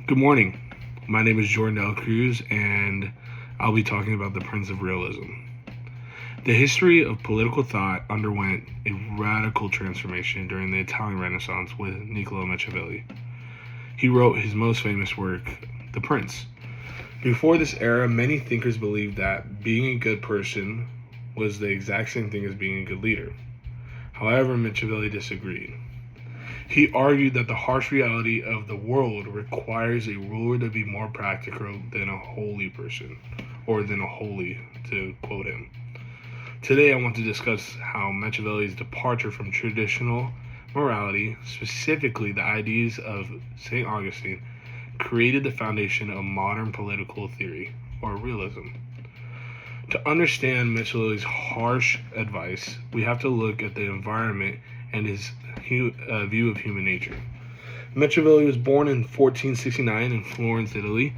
Good morning. My name is Jordan L. Cruz, and I'll be talking about the Prince of Realism. The history of political thought underwent a radical transformation during the Italian Renaissance with Niccolo Machiavelli. He wrote his most famous work, The Prince. Before this era, many thinkers believed that being a good person was the exact same thing as being a good leader. However, Machiavelli disagreed. He argued that the harsh reality of the world requires a ruler to be more practical than a holy person, or than a holy, to quote him. Today I want to discuss how Machiavelli's departure from traditional morality, specifically the ideas of St. Augustine, created the foundation of modern political theory, or realism. To understand Machiavelli's harsh advice, we have to look at the environment and his view of human nature. Machiavelli was born in 1469 in Florence, Italy,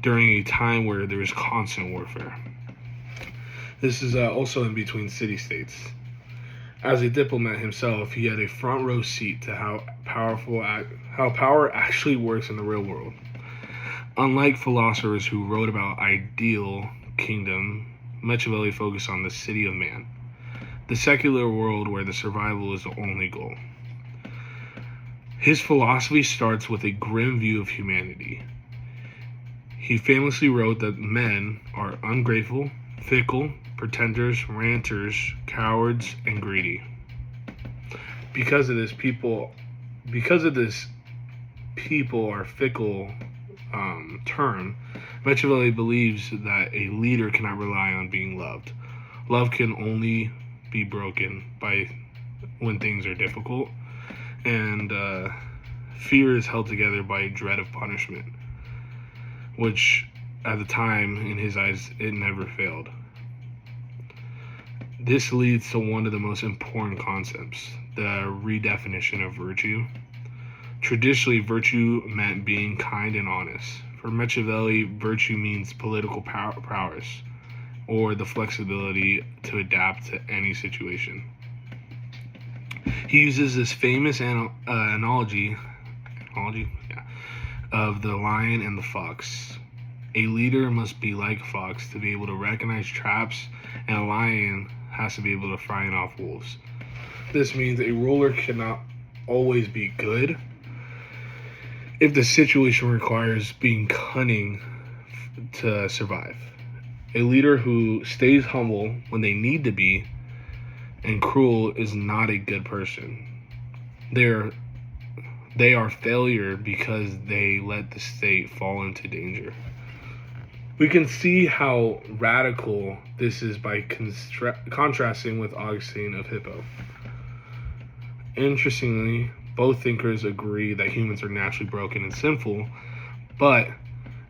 during a time where there was constant warfare. This is also in between city-states. As a diplomat himself, he had a front row seat to how power actually works in the real world. Unlike philosophers who wrote about ideal kingdom, Machiavelli focused on the city of man, the secular world where the survival is the only goal. His philosophy starts with a grim view of humanity. He famously wrote that men are ungrateful, fickle, pretenders, ranters, cowards, and greedy. Because of this, people are fickle term, Machiavelli believes that a leader cannot rely on being loved. Love can only be broken by when things are difficult, and fear is held together by dread of punishment, which at the time, in his eyes, it never failed. This leads to one of the most important concepts, the redefinition of virtue. Traditionally, virtue meant being kind and honest. For Machiavelli, virtue means political prowess, or the flexibility to adapt to any situation. He uses this famous analogy of the lion and the fox. A leader must be like a fox to be able to recognize traps, and a lion has to be able to fight off wolves. This means a ruler cannot always be good if the situation requires being cunning to survive. A leader who stays humble when they need to be and cruel is not a good person. They are failure because they let the state fall into danger. We can see how radical this is by contrasting with Augustine of Hippo. Interestingly, both thinkers agree that humans are naturally broken and sinful, but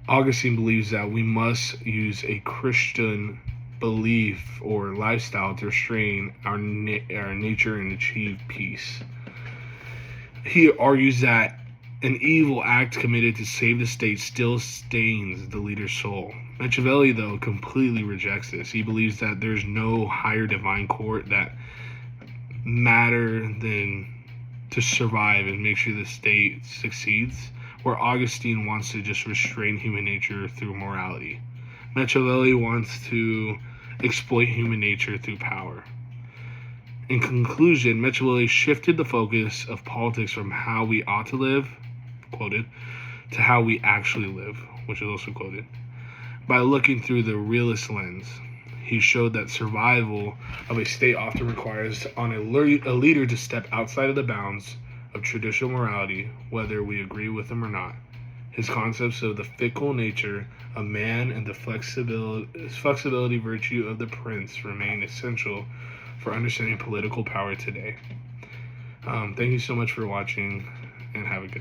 Augustine believes that we must use a Christian belief or lifestyle to restrain our nature and achieve peace. He argues that an evil act committed to save the state still stains the leader's soul. Machiavelli, though, completely rejects this. He believes that there's no higher divine court that matter than to survive and make sure the state succeeds, where Augustine wants to just restrain human nature through morality. Machiavelli wants to exploit human nature through power. In conclusion, Machiavelli shifted the focus of politics from how we ought to live, quoted, to how we actually live, which is also quoted. By looking through the realist lens, he showed that survival of a state often requires on a leader to step outside of the bounds of traditional morality, whether we agree with them or not. His concepts of the fickle nature of man and the flexibility virtue of the prince remain essential for understanding political power today. Thank you so much for watching, and have a good day.